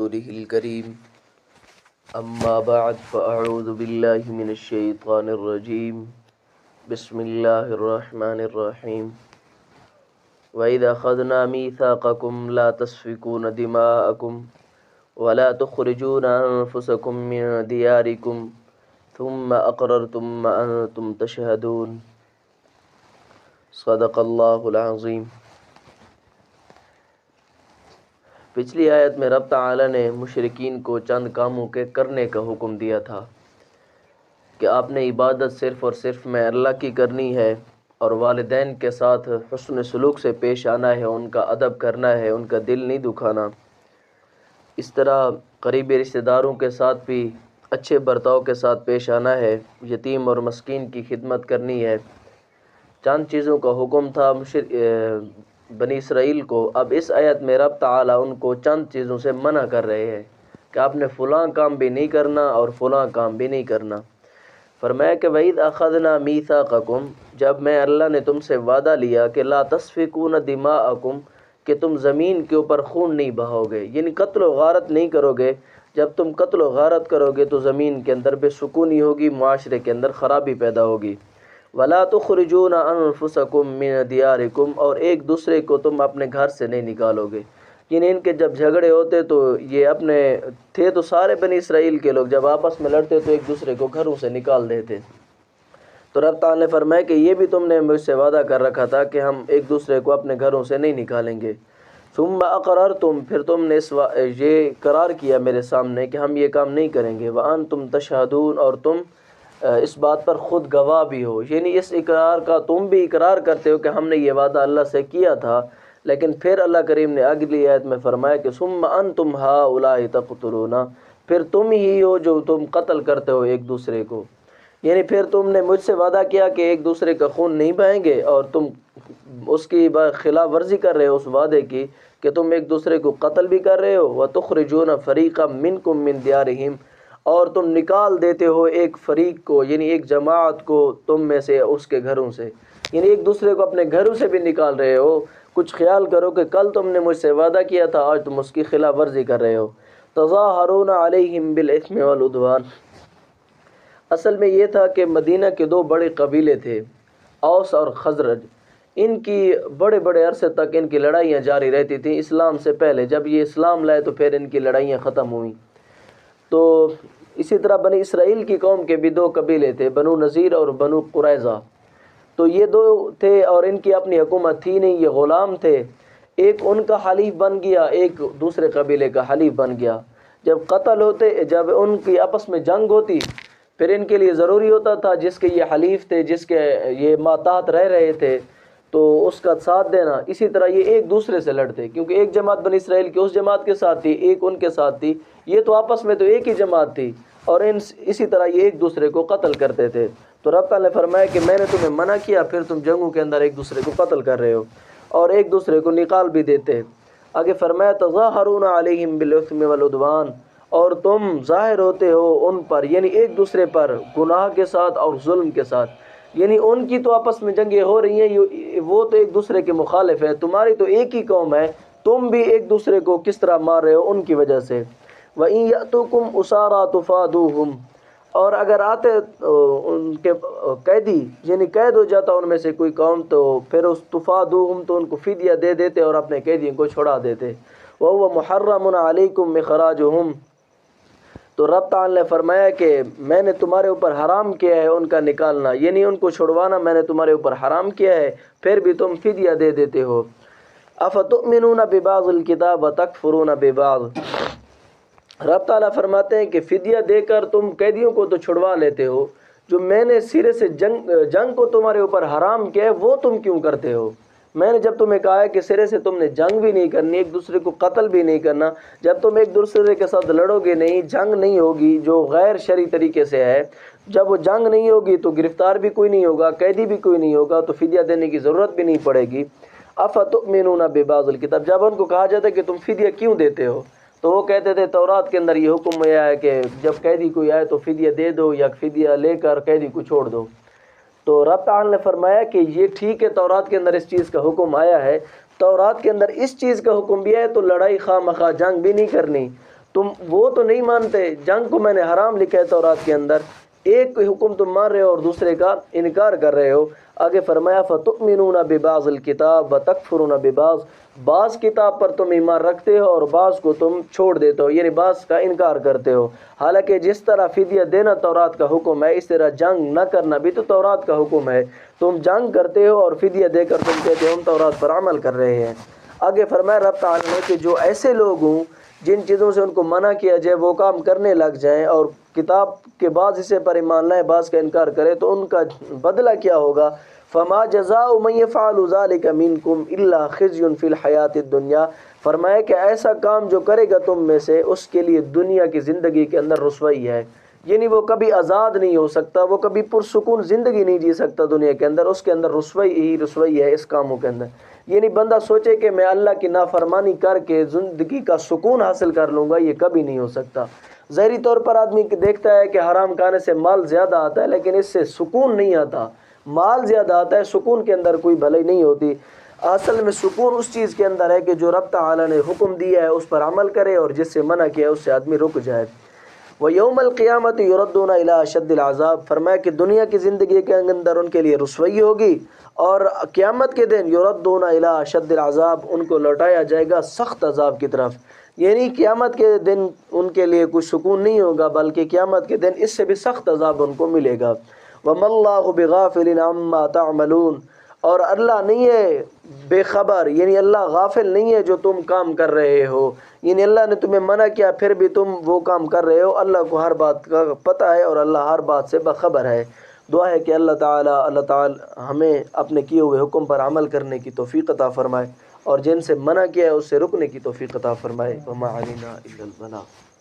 رسوله الكريم أما بعد فأعوذ بالله من الشيطان الرجيم بسم الله الرحمن الرحيم وإذا أخذنا ميثاقكم لا تسفكون دماءكم ولا تخرجون أنفسكم من دياركم ثم أقررتم وأنتم تشهدون صدق اللہ العظیم۔ پچھلی آیت میں رب تعالی نے مشرکین کو چند کاموں کے کرنے کا حکم دیا تھا کہ آپ نے عبادت صرف اور صرف میں اللہ کی کرنی ہے اور والدین کے ساتھ حسن سلوک سے پیش آنا ہے، ان کا ادب کرنا ہے، ان کا دل نہیں دکھانا۔ اس طرح قریبی رشتہ داروں کے ساتھ بھی اچھے برتاؤ کے ساتھ پیش آنا ہے، یتیم اور مسکین کی خدمت کرنی ہے۔ چند چیزوں کا حکم تھا بنی اسرائیل کو۔ اب اس آیت میں رب تعالیٰ ان کو چند چیزوں سے منع کر رہے ہیں کہ آپ نے فلاں کام بھی نہیں کرنا اور فلاں کام بھی نہیں کرنا۔ فرمایا کہ وَإِذْ أَخَذْنَا مِيثَاقَكُمْ، جب میں اللہ نے تم سے وعدہ لیا کہ لا تسفکون دماءکم، کہ تم زمین کے اوپر خون نہیں بہاؤ گے، یعنی قتل و غارت نہیں کرو گے۔ جب تم قتل و غارت کرو گے تو زمین کے اندر بے سکونی ہوگی، معاشرے کے اندر خرابی پیدا ہوگی۔ وَلَا تُخْرِجُونَ أَنفُسَكُم مِّن دِيَارِكُمْ، اور ایک دوسرے کو تم اپنے گھر سے نہیں نکالو گے۔ یعنی ان کے جب جھگڑے ہوتے تو یہ اپنے تھے تو سارے بنی اسرائیل کے لوگ جب آپس میں لڑتے تو ایک دوسرے کو گھروں سے نکال دیتے۔ تو رب تعالیٰ نے فرمایا کہ یہ بھی تم نے مجھ سے وعدہ کر رکھا تھا کہ ہم ایک دوسرے کو اپنے گھروں سے نہیں نکالیں گے۔ ثم اقررتم، پھر تم نے یہ قرار کیا میرے سامنے کہ ہم یہ کام نہیں کریں گے۔ وانتم تشہدون، اور تم اس بات پر خود گواہ بھی ہو، یعنی اس اقرار کا تم بھی اقرار کرتے ہو کہ ہم نے یہ وعدہ اللہ سے کیا تھا۔ لیکن پھر اللہ کریم نے اگلی آیت میں فرمایا کہ ثم انتم ہؤلاء تقتلون، پھر تم ہی ہو جو تم قتل کرتے ہو ایک دوسرے کو۔ یعنی پھر تم نے مجھ سے وعدہ کیا کہ ایک دوسرے کا خون نہیں بہائیں گے اور تم اس کی خلاف ورزی کر رہے ہو اس وعدے کی کہ تم ایک دوسرے کو قتل بھی کر رہے ہو۔ وتخرجون فریقا منکم من دیارہم، اور تم نکال دیتے ہو ایک فریق کو، یعنی ایک جماعت کو تم میں سے اس کے گھروں سے، یعنی ایک دوسرے کو اپنے گھروں سے بھی نکال رہے ہو۔ کچھ خیال کرو کہ کل تم نے مجھ سے وعدہ کیا تھا، آج تم اس کی خلاف ورزی کر رہے ہو۔ تظاہرون علیہم بالاثم والعدوان، اصل میں یہ تھا کہ مدینہ کے دو بڑے قبیلے تھے، اوس اور خزرج۔ ان کی بڑے بڑے عرصے تک ان کی لڑائیاں جاری رہتی تھیں اسلام سے پہلے۔ جب یہ اسلام لائے تو پھر ان کی لڑائیاں ختم ہوئیں۔ تو اسی طرح بنی اسرائیل کی قوم کے بھی دو قبیلے تھے، بنو نذیر اور بنو قریظہ۔ تو یہ دو تھے اور ان کی اپنی حکومت تھی نہیں، یہ غلام تھے۔ ایک ان کا حلیف بن گیا، ایک دوسرے قبیلے کا حلیف بن گیا۔ جب قتل ہوتے، جب ان کی آپس میں جنگ ہوتی، پھر ان کے لیے ضروری ہوتا تھا جس کے یہ حلیف تھے، جس کے یہ ماتحت رہ رہے تھے، تو اس کا ساتھ دینا۔ اسی طرح یہ ایک دوسرے سے لڑتے، کیونکہ ایک جماعت بنی اسرائیل کی اس جماعت کے ساتھ تھی، ایک ان کے ساتھ تھی، یہ تو آپس میں تو ایک ہی جماعت تھی، اور اسی طرح یہ ایک دوسرے کو قتل کرتے تھے۔ تو رب تعالیٰ نے فرمایا کہ میں نے تمہیں منع کیا، پھر تم جنگوں کے اندر ایک دوسرے کو قتل کر رہے ہو اور ایک دوسرے کو نکال بھی دیتے۔ آگے فرمایا تظاہرون علیہم بالاثم والعدوان، اور تم ظاہر ہوتے ہو ان پر، یعنی ایک دوسرے پر گناہ کے ساتھ اور ظلم کے ساتھ۔ یعنی ان کی تو آپس میں جنگیں ہو رہی ہیں، وہ تو ایک دوسرے کے مخالف ہیں، تمہاری تو ایک ہی قوم ہے، تم بھی ایک دوسرے کو کس طرح مار رہے ہو ان کی وجہ سے۔ وَإِن يَأْتُوكُمْ أُسَارَىٰ تُفَادُوهُمْ، اور اگر آتے ان کے قیدی، یعنی قید ہو جاتا ان میں سے کوئی قوم، تو پھر اس تفادوہم، تو ان کو فدیہ دے دیتے اور اپنے قیدیوں کو چھڑا دیتے۔ وَهُوَ مُحَرَّمٌ عَلَيْكُمْ إِخْرَاجُهُمْ، تو رب تعالیٰ نے فرمایا کہ میں نے تمہارے اوپر حرام کیا ہے ان کا نکالنا، یعنی ان کو چھڑوانا میں نے تمہارے اوپر حرام کیا ہے، پھر بھی تم فدیہ دے دیتے ہو۔ أَفَتُؤْمِنُونَ بِبَعْضِ الْكِتَابِ وَتَكْفُرُونَ بِبَعْضٍ، رب تعالیٰ فرماتے ہیں کہ فدیہ دے کر تم قیدیوں کو تو چھڑوا لیتے ہو، جو میں نے سرے سے جنگ کو تمہارے اوپر حرام کیا ہے وہ تم کیوں کرتے ہو؟ میں نے جب تمہیں کہا ہے کہ سرے سے تم نے جنگ بھی نہیں کرنی، ایک دوسرے کو قتل بھی نہیں کرنا، جب تم ایک دوسرے کے ساتھ لڑو گے نہیں، جنگ نہیں ہوگی جو غیر شرعی طریقے سے ہے، جب وہ جنگ نہیں ہوگی تو گرفتار بھی کوئی نہیں ہوگا، قیدی بھی کوئی نہیں ہوگا، تو فدیہ دینے کی ضرورت بھی نہیں پڑے گی۔ افتؤمنون ببعض الکتاب، جب ان کو کہا جاتا ہے کہ تم فدیہ کیوں دیتے ہو، تو وہ کہتے تھے تورات کے اندر یہ حکم آیا ہے کہ جب قیدی کوئی آئے تو فدیہ دے دو یا فدیہ لے کر قیدی کو چھوڑ دو۔ تو رب تعالیٰ نے فرمایا کہ یہ ٹھیک ہے، تورات کے اندر اس چیز کا حکم آیا ہے، تورات کے اندر اس چیز کا حکم بھی ہے، تو لڑائی خواہ مخواہ جنگ بھی نہیں کرنی، تم وہ تو نہیں مانتے، جنگ کو میں نے حرام لکھا ہے تورات کے اندر، ایک حکم تم مان رہے ہو اور دوسرے کا انکار کر رہے ہو۔ آگے فرمایا فَتُؤْمِنُونَ بِبَعْضِ الْكِتَابِ وَتَكْفُرُونَ بِبَعْضٍ، بعض کتاب پر تم ایمان رکھتے ہو اور بعض کو تم چھوڑ دیتے ہو، یعنی بعض کا انکار کرتے ہو۔ حالانکہ جس طرح فدیہ دینا تورات کا حکم ہے، اس طرح جنگ نہ کرنا بھی تو تورات کا حکم ہے۔ تم جنگ کرتے ہو اور فدیہ دے کر تم کہتے ہو ہم تورات پر عمل کر رہے ہیں۔ آگے فرمایا رب تعالیٰ نے کہ جو ایسے لوگ ہوں جن چیزوں سے ان کو منع کیا جائے وہ کام کرنے لگ جائیں اور کتاب کے بعض حصے پر ایمان لائے بعض کا انکار کرے تو ان کا بدلہ کیا ہوگا؟ فما جزاء من يفعل ذلك منكم الا خزي في الحیات الدنیا، فرمایا کہ ایسا کام جو کرے گا تم میں سے اس کے لیے دنیا کی زندگی کے اندر رسوائی ہے، یعنی وہ کبھی آزاد نہیں ہو سکتا، وہ کبھی پرسکون زندگی نہیں جی سکتا دنیا کے اندر، اس کے اندر رسوائی ہی رسوائی ہے اس کاموں کے اندر۔ یعنی بندہ سوچے کہ میں اللہ کی نافرمانی کر کے زندگی کا سکون حاصل کر لوں گا، یہ کبھی نہیں ہو سکتا۔ ظاہری طور پر آدمی دیکھتا ہے کہ حرام کھانے سے مال زیادہ آتا ہے، لیکن اس سے سکون نہیں آتا، مال زیادہ آتا ہے، سکون کے اندر کوئی بھلائی نہیں ہوتی۔ اصل میں سکون اس چیز کے اندر ہے کہ جو رب تعالیٰ نے حکم دیا ہے اس پر عمل کرے اور جس سے منع کیا ہے اس سے آدمی رک جائے۔ وَيَوْمَ الْقِيَامَةِ يُرَدُّونَ إِلَىٰ أَشَدِّ الْعَذَابِ، فرمایا کہ دنیا کی زندگی کے اندر ان کے لیے رسوائی ہوگی اور قیامت کے دن يُرَدُّونَ إِلَىٰ أَشَدِّ الْعَذَابِ، ان کو لوٹایا جائے گا سخت عذاب کی طرف۔ یعنی قیامت کے دن ان کے لیے کچھ سکون نہیں ہوگا بلکہ قیامت کے دن اس سے بھی سخت عذاب ان کو ملے گا۔ وَمَا اللَّهُ بِغَافِلٍ عَمَّا تَعْمَلُونَ، اور اللہ نہیں ہے بے خبر، یعنی اللہ غافل نہیں ہے جو تم کام کر رہے ہو، یعنی اللہ نے تمہیں منع کیا پھر بھی تم وہ کام کر رہے ہو، اللہ کو ہر بات کا پتہ ہے اور اللہ ہر بات سے باخبر ہے۔ دعا ہے کہ اللہ تعالی ہمیں اپنے کیے ہوئے حکم پر عمل کرنے کی توفیق عطا فرمائے اور جن سے منع کیا ہے اس سے رکنے کی توفیق عطا فرمائے۔ وما علینا الا البلاغ۔